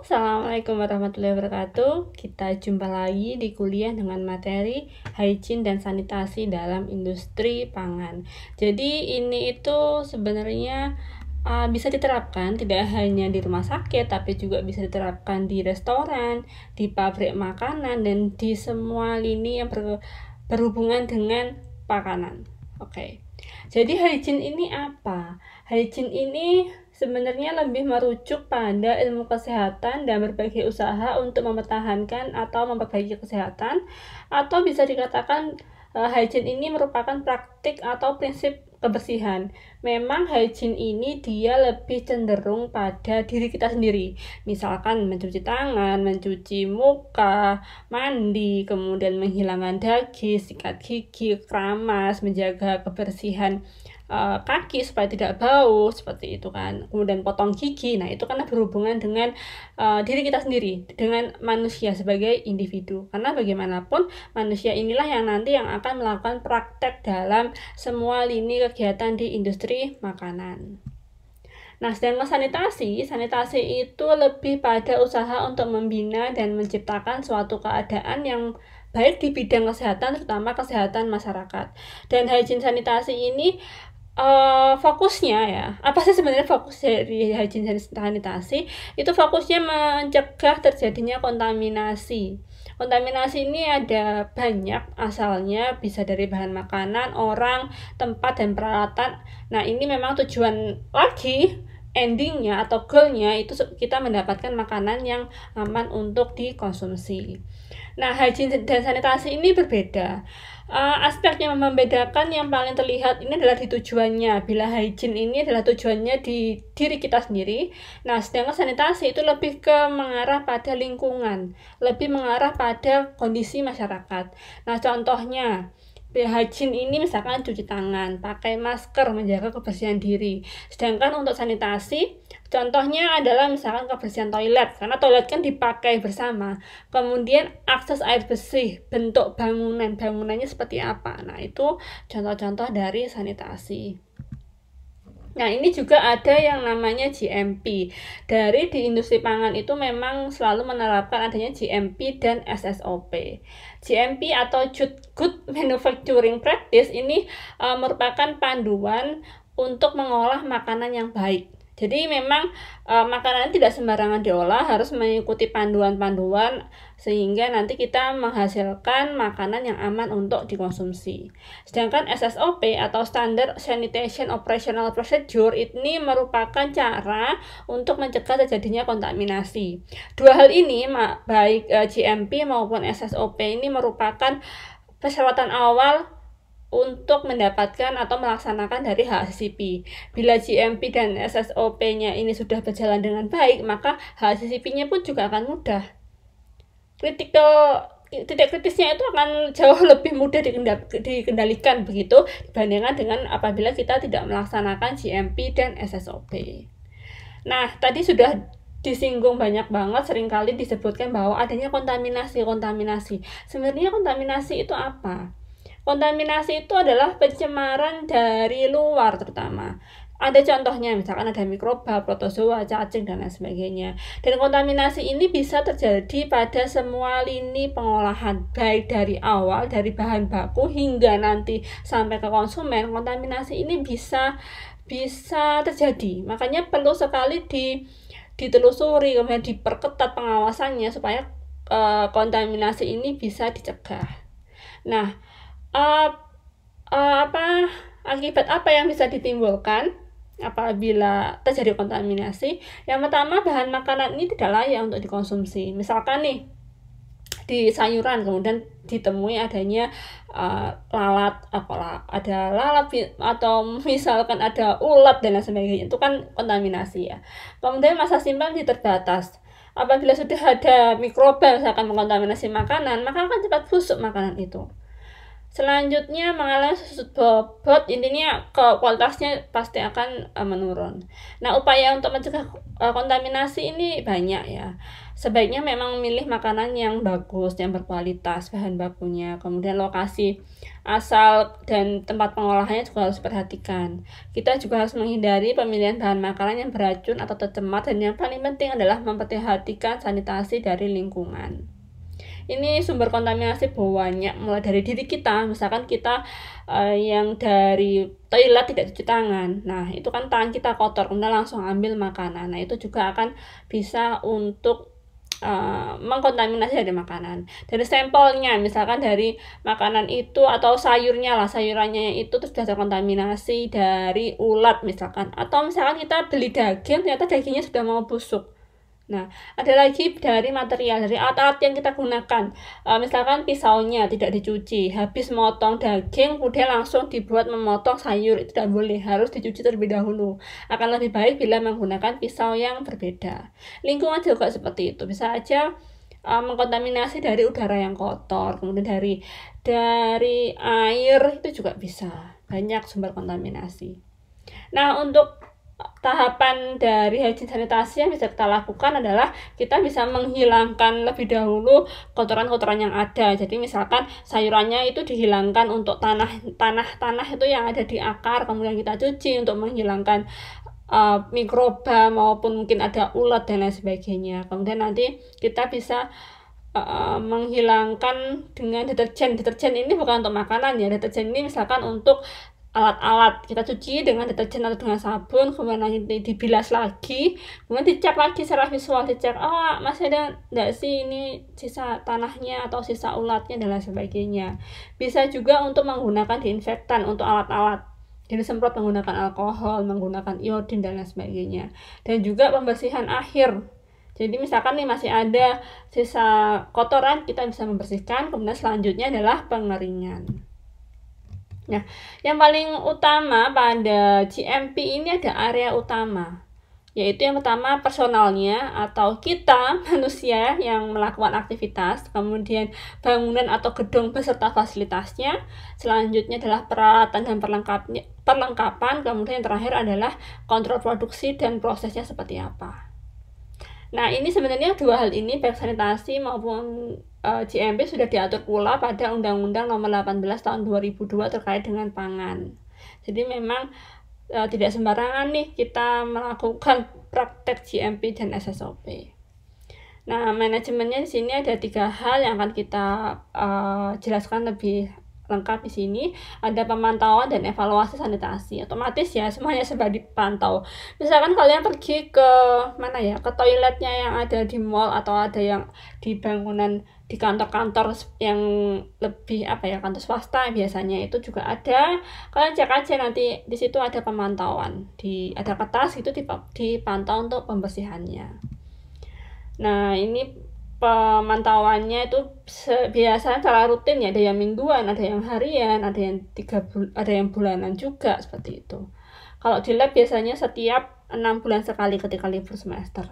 Assalamualaikum warahmatullahi wabarakatuh. Kita jumpa lagi di kuliah dengan materi hygiene dan sanitasi dalam industri pangan. Jadi ini itu sebenarnya bisa diterapkan tidak hanya di rumah sakit, tapi juga bisa diterapkan di restoran, di pabrik makanan, dan di semua lini yang berhubungan dengan makanan. Oke. Jadi hygiene ini apa? Hygiene ini sebenarnya lebih merujuk pada ilmu kesehatan dan berbagai usaha untuk mempertahankan atau memperbaiki kesehatan, atau bisa dikatakan hygiene ini merupakan praktik atau prinsip kebersihan. Memang hygiene ini dia lebih cenderung pada diri kita sendiri. Misalkan mencuci tangan, mencuci muka, mandi, kemudian menghilangkan daging, sikat gigi, keramas, menjaga kebersihan kaki supaya tidak bau, seperti itu kan. Kemudian potong gigi. Nah, itu karena berhubungan dengan diri kita sendiri, dengan manusia sebagai individu. Karena bagaimanapun manusia inilah yang nanti yang akan melakukan praktek dalam semua lini kegiatan di industri makanan. Nah, sedangkan sanitasi itu lebih pada usaha untuk membina dan menciptakan suatu keadaan yang baik di bidang kesehatan, terutama kesehatan masyarakat. Dan hygiene sanitasi ini fokusnya ya, apa sih sebenarnya fokus dari hygiene dan sanitasi? Itu fokusnya mencegah terjadinya kontaminasi. Kontaminasi ini ada banyak, asalnya bisa dari bahan makanan, orang, tempat, dan peralatan. Nah, ini memang tujuan lagi, endingnya atau goalnya itu kita mendapatkan makanan yang aman untuk dikonsumsi. Nah, hygiene dan sanitasi ini berbeda. Aspek yang membedakan yang paling terlihat ini adalah di tujuannya. Bila hygiene ini adalah tujuannya di diri kita sendiri, nah sedangkan sanitasi itu lebih ke mengarah pada lingkungan, lebih mengarah pada kondisi masyarakat. Nah, contohnya hygiene ini misalkan cuci tangan, pakai masker, menjaga kebersihan diri. Sedangkan untuk sanitasi, contohnya adalah misalkan kebersihan toilet, karena toilet kan dipakai bersama. Kemudian akses air bersih, bentuk bangunannya seperti apa. Nah, itu contoh-contoh dari sanitasi. Nah, ini juga ada yang namanya GMP. Dari di industri pangan itu memang selalu menerapkan adanya GMP dan SSOP. GMP atau Good Manufacturing Practice ini merupakan panduan untuk mengolah makanan yang baik. Jadi memang makanan tidak sembarangan diolah, harus mengikuti panduan-panduan sehingga nanti kita menghasilkan makanan yang aman untuk dikonsumsi. Sedangkan SSOP atau Standard Sanitation Operational Procedure ini merupakan cara untuk mencegah terjadinya kontaminasi. Dua hal ini baik GMP maupun SSOP ini merupakan persyaratan awal untuk mendapatkan atau melaksanakan dari HACCP. Bila GMP dan SSOP-nya ini sudah berjalan dengan baik, maka HACCP-nya pun juga akan mudah. Titik kritisnya itu akan jauh lebih mudah dikendalikan begitu dibandingkan dengan apabila kita tidak melaksanakan GMP dan SSOP. Nah, tadi sudah disinggung banyak banget, seringkali disebutkan bahwa adanya kontaminasi. Sebenarnya kontaminasi itu apa? Kontaminasi itu adalah pencemaran dari luar terutama. Ada contohnya, misalkan ada mikroba, protozoa, cacing, dan lain sebagainya. Dan kontaminasi ini bisa terjadi pada semua lini pengolahan, baik dari awal, dari bahan baku, hingga nanti sampai ke konsumen. Kontaminasi ini bisa terjadi. Makanya perlu sekali ditelusuri, kemudian diperketat pengawasannya supaya kontaminasi ini bisa dicegah. Nah, akibat apa yang bisa ditimbulkan apabila terjadi kontaminasi? Yang pertama, bahan makanan ini tidak layak untuk dikonsumsi. Misalkan nih di sayuran kemudian ditemui adanya lalat, ada lalat atau misalkan ada ulat dan lain sebagainya, itu kan kontaminasi ya. Kemudian masa simpan terbatas. Apabila sudah ada mikroba misalkan mengkontaminasi makanan, maka akan cepat busuk makanan itu. Selanjutnya mengalami susut bobot, intinya kualitasnya pasti akan menurun. Nah, upaya untuk mencegah kontaminasi ini banyak ya. Sebaiknya memang memilih makanan yang bagus, yang berkualitas bahan bakunya. Kemudian lokasi asal dan tempat pengolahannya juga harus diperhatikan. Kita juga harus menghindari pemilihan bahan makanan yang beracun atau tercemar, dan yang paling penting adalah memperhatikan sanitasi dari lingkungan. Ini sumber kontaminasi banyak, mulai dari diri kita, misalkan kita yang dari toilet tidak cuci tangan, nah itu kan tangan kita kotor, kemudian langsung ambil makanan, nah itu juga akan bisa untuk mengkontaminasi dari makanan. Dari sampelnya, misalkan dari makanan itu atau sayurnya lah, sayurannya itu terus sudah terkontaminasi dari ulat misalkan, atau misalkan kita beli daging ternyata dagingnya sudah mau busuk. Nah, ada lagi dari material, dari alat-alat yang kita gunakan. Misalkan pisaunya tidak dicuci, habis motong daging, kemudian langsung dibuat memotong sayur, itu tidak boleh, harus dicuci terlebih dahulu. Akan lebih baik bila menggunakan pisau yang berbeda. Lingkungan juga seperti itu, bisa aja mengkontaminasi dari udara yang kotor, kemudian dari air itu juga bisa, banyak sumber kontaminasi. Nah, untuk tahapan dari hygiene sanitasi yang bisa kita lakukan adalah kita bisa menghilangkan lebih dahulu kotoran-kotoran yang ada. Jadi misalkan sayurannya itu dihilangkan untuk tanah itu yang ada di akar, kemudian kita cuci untuk menghilangkan mikroba maupun mungkin ada ulat dan lain sebagainya. Kemudian nanti kita bisa menghilangkan dengan deterjen. Deterjen ini bukan untuk makanan ya, deterjen ini misalkan untuk alat-alat, kita cuci dengan deterjen atau dengan sabun, kemudian nanti dibilas lagi, kemudian dicek lagi secara visual, dicek masih ada enggak sih ini sisa tanahnya atau sisa ulatnya dan lain sebagainya. Bisa juga untuk menggunakan disinfektan untuk alat-alat, jadi semprot menggunakan alkohol, menggunakan iodin dan lain sebagainya. Dan juga pembersihan akhir, jadi misalkan nih masih ada sisa kotoran, kita bisa membersihkan. Kemudian selanjutnya adalah pengeringan. Nah, yang paling utama pada GMP ini ada area utama, yaitu yang pertama personalnya atau kita manusia yang melakukan aktivitas, kemudian bangunan atau gedung beserta fasilitasnya, selanjutnya adalah peralatan dan perlengkapan, kemudian yang terakhir adalah kontrol produksi dan prosesnya seperti apa. Nah, ini sebenarnya dua hal ini, baik sanitasi maupun GMP, sudah diatur pula pada Undang-Undang Nomor 18 Tahun 2002 terkait dengan pangan. Jadi memang tidak sembarangan nih kita melakukan praktek GMP dan SSOP. Nah, manajemennya di sini ada 3 hal yang akan kita jelaskan lebih lengkap di sini. Ada pemantauan dan evaluasi sanitasi. Otomatis ya semuanya serba dipantau. Misalkan kalian pergi ke mana ya, ke toiletnya yang ada di mall atau ada yang di bangunan di kantor-kantor yang lebih kantor swasta biasanya itu juga ada. Kalian cek aja nanti di situ ada pemantauan, ada kertas itu dipantau untuk pembersihannya. Nah, ini pemantauannya itu biasanya secara rutin ya, ada yang mingguan, ada yang harian, ada yang bulanan juga, seperti itu. Kalau di lab biasanya setiap 6 bulan sekali ketika libur semester.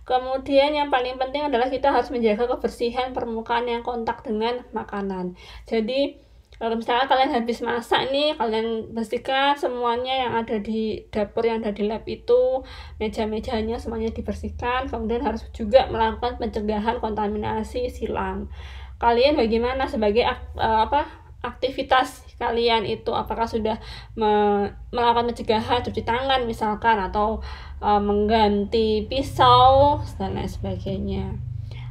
Kemudian yang paling penting adalah kita harus menjaga kebersihan permukaan yang kontak dengan makanan. Jadi kalau misalnya kalian habis masak nih, kalian bersihkan semuanya yang ada di dapur, yang ada di lab itu, meja-mejanya semuanya dibersihkan. Kemudian harus juga melakukan pencegahan kontaminasi silang. Kalian bagaimana sebagai aktivitas kalian itu, apakah sudah melakukan pencegahan, cuci tangan misalkan, atau mengganti pisau dan lain sebagainya.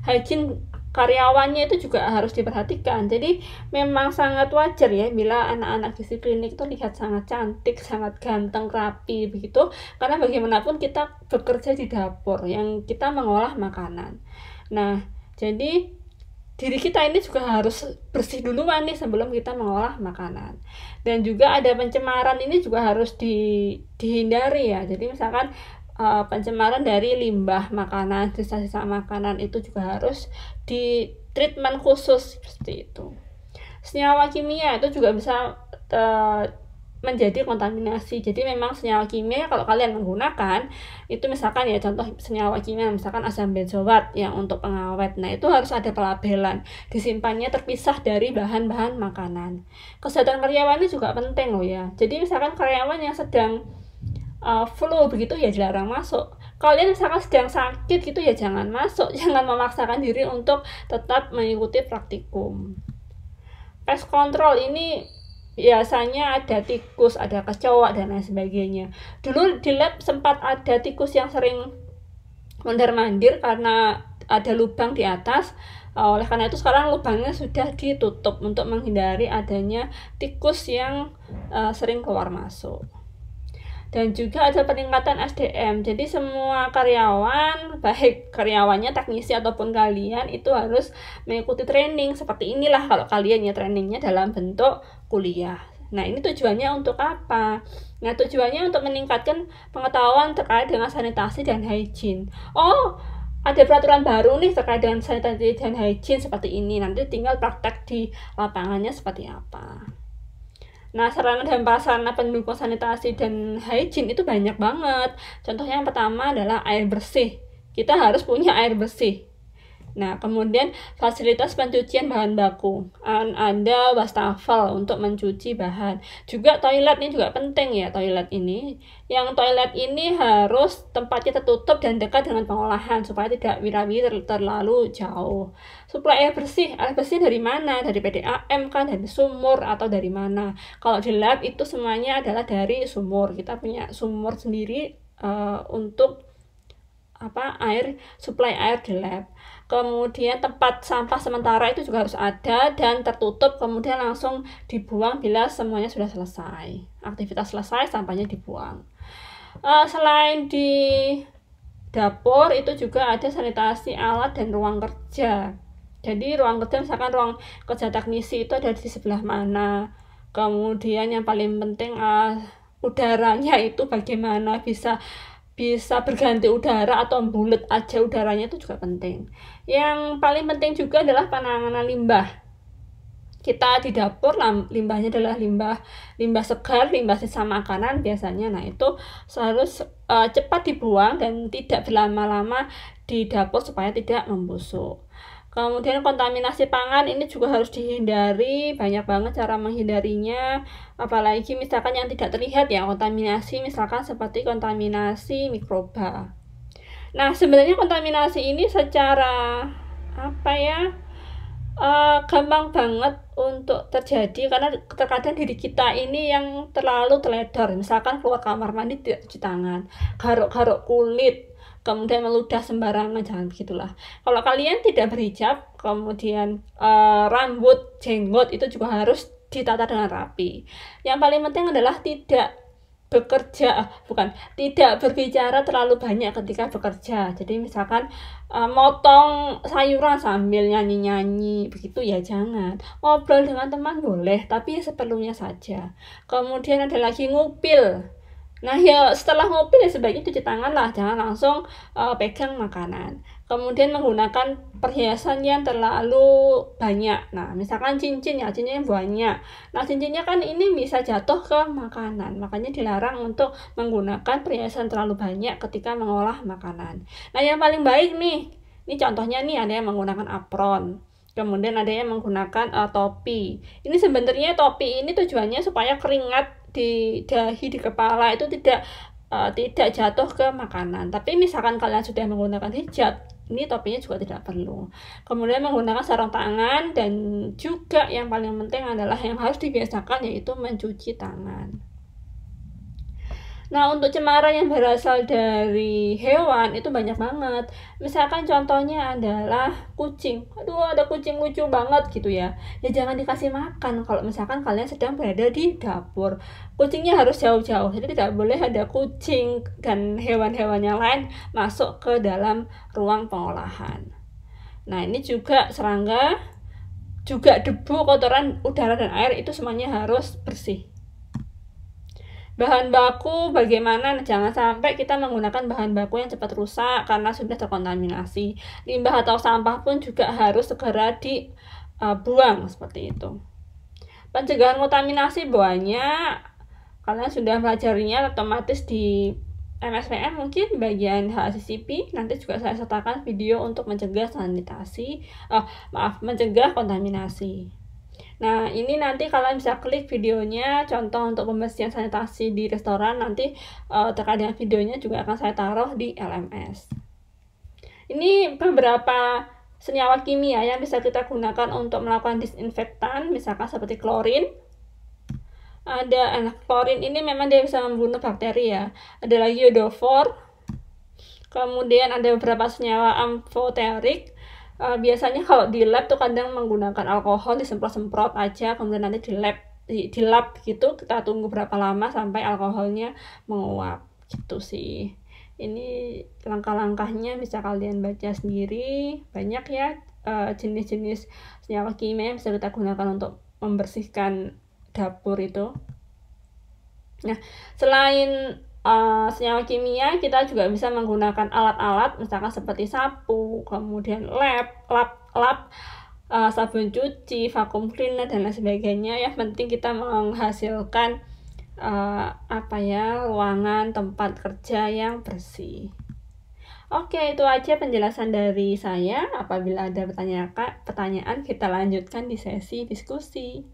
Hygiene karyawannya itu juga harus diperhatikan. Jadi memang sangat wajar ya bila anak-anak gizi klinik itu lihat sangat cantik, sangat ganteng, rapi begitu, karena bagaimanapun kita bekerja di dapur yang kita mengolah makanan. Nah, jadi diri kita ini juga harus bersih duluan nih sebelum kita mengolah makanan. Dan juga ada pencemaran, ini juga harus dihindari ya. Jadi misalkan pencemaran dari limbah makanan, sisa-sisa makanan itu juga harus di treatment khusus seperti itu. Senyawa kimia itu juga bisa menjadi kontaminasi. Jadi memang senyawa kimia kalau kalian menggunakan itu, misalkan ya contoh senyawa kimia misalkan asam benzoat yang untuk pengawet, nah itu harus ada pelabelan, disimpannya terpisah dari bahan-bahan makanan. Kesehatan karyawan ini juga penting loh ya. Jadi misalkan karyawan yang sedang flu begitu ya dilarang masuk. Kalian misalkan sedang sakit gitu ya jangan masuk, jangan memaksakan diri untuk tetap mengikuti praktikum. Pest control ini biasanya ada tikus, ada kecoak, dan lain sebagainya. Dulu di lab sempat ada tikus yang sering mondar-mandir karena ada lubang di atas. Oleh karena itu sekarang lubangnya sudah ditutup untuk menghindari adanya tikus yang sering keluar masuk. Dan juga ada peningkatan SDM. Jadi semua karyawan, baik karyawannya, teknisi ataupun kalian, itu harus mengikuti training seperti inilah kalau kalian ya, trainingnya dalam bentuk kuliah. Nah ini tujuannya untuk apa? Nah tujuannya untuk meningkatkan pengetahuan terkait dengan sanitasi dan hygiene. Oh, ada peraturan baru nih terkait dengan sanitasi dan hygiene seperti ini. Nanti tinggal praktek di lapangannya seperti apa. Nah, sarana dan prasarana pendukung sanitasi dan hygiene itu banyak banget. Contohnya yang pertama adalah air bersih. Kita harus punya air bersih. Nah, kemudian fasilitas pencucian bahan baku. Ada wastafel untuk mencuci bahan. Juga toilet ini juga penting ya, toilet ini. Yang toilet ini harus tempatnya tertutup dan dekat dengan pengolahan supaya tidak wirawiri terlalu jauh. Suplai air bersih dari mana? Dari PDAM kan, dari sumur atau dari mana? Kalau di lab itu semuanya adalah dari sumur. Kita punya sumur sendiri untuk suplai air di lab. Kemudian tempat sampah sementara itu juga harus ada dan tertutup, kemudian langsung dibuang bila semuanya sudah selesai. Aktivitas selesai, sampahnya dibuang. Selain di dapur itu juga ada sanitasi alat dan ruang kerja. Jadi ruang kerja, misalkan ruang kerja teknisi itu ada di sebelah mana. Kemudian yang paling penting udaranya itu bagaimana, bisa berganti udara atau bulat aja udaranya, itu juga penting. Yang paling penting juga adalah penanganan limbah. Kita di dapur limbahnya adalah limbah segar, limbah sisa makanan biasanya. Nah itu harus cepat dibuang dan tidak berlama-lama di dapur supaya tidak membusuk. Kemudian kontaminasi pangan ini juga harus dihindari, banyak banget cara menghindarinya, apalagi misalkan yang tidak terlihat ya kontaminasi, misalkan seperti kontaminasi mikroba. Nah sebenarnya kontaminasi ini secara gampang banget untuk terjadi karena terkadang diri kita ini yang terlalu teledor, misalkan keluar kamar mandi tidak cuci tangan, garuk-garuk kulit, kemudian meludah sembarangan, jangan begitulah. Kalau kalian tidak berhijab, kemudian rambut, jenggot itu juga harus ditata dengan rapi. Yang paling penting adalah tidak berbicara terlalu banyak ketika bekerja. Jadi misalkan motong sayuran sambil nyanyi-nyanyi begitu ya jangan. Ngobrol dengan teman boleh, tapi seperlunya saja. Kemudian ada lagi ngupil. Nah ya setelah ngupil ya sebaiknya cuci tangan lah, jangan langsung pegang makanan. Kemudian menggunakan perhiasan yang terlalu banyak. Nah misalkan cincinnya banyak. Nah cincinnya kan ini bisa jatuh ke makanan, makanya dilarang untuk menggunakan perhiasan terlalu banyak ketika mengolah makanan. Nah yang paling baik nih, ini contohnya nih ada yang menggunakan apron. Kemudian ada yang menggunakan topi. Ini sebenarnya topi ini tujuannya supaya keringat di dahi, di kepala itu tidak jatuh ke makanan. Tapi misalkan kalian sudah menggunakan hijab, ini topinya juga tidak perlu. Kemudian menggunakan sarung tangan, dan juga yang paling penting adalah yang harus dibiasakan yaitu mencuci tangan. Nah untuk cemaran yang berasal dari hewan itu banyak banget. Misalkan contohnya adalah kucing. Aduh ada kucing lucu banget gitu ya. Ya jangan dikasih makan kalau misalkan kalian sedang berada di dapur. Kucingnya harus jauh-jauh. Jadi tidak boleh ada kucing dan hewan-hewan yang lain masuk ke dalam ruang pengolahan. Nah ini juga serangga, juga debu, kotoran udara dan air itu semuanya harus bersih. Bahan baku bagaimana? Jangan sampai kita menggunakan bahan baku yang cepat rusak karena sudah terkontaminasi. Limbah atau sampah pun juga harus segera dibuang seperti itu. Pencegahan kontaminasi banyak. kalian sudah pelajarinya otomatis di MSPM mungkin bagian HACCP nanti juga saya sertakan video untuk mencegah mencegah kontaminasi. Nah, ini nanti kalian bisa klik videonya, contoh untuk pembersihan sanitasi di restoran, nanti terkait dengan videonya juga akan saya taruh di LMS. Ini beberapa senyawa kimia yang bisa kita gunakan untuk melakukan disinfektan, misalkan seperti klorin. Klorin ini memang dia bisa membunuh bakteri ya. Ada lagi iodofor. Kemudian ada beberapa senyawa amfoterik. Biasanya kalau di lab tuh kadang menggunakan alkohol disemprot-semprot aja, kemudian nanti di lab gitu kita tunggu berapa lama sampai alkoholnya menguap gitu sih. Ini langkah-langkahnya bisa kalian baca sendiri, banyak ya jenis-jenis senyawa kimia yang bisa kita gunakan untuk membersihkan dapur itu. Nah, selain senyawa kimia, kita juga bisa menggunakan alat-alat misalkan seperti sapu, kemudian lap, sabun cuci, vacuum cleaner dan lain sebagainya. Yang penting kita menghasilkan ruangan tempat kerja yang bersih. Oke, itu aja penjelasan dari saya. Apabila ada pertanyaan, kita lanjutkan di sesi diskusi.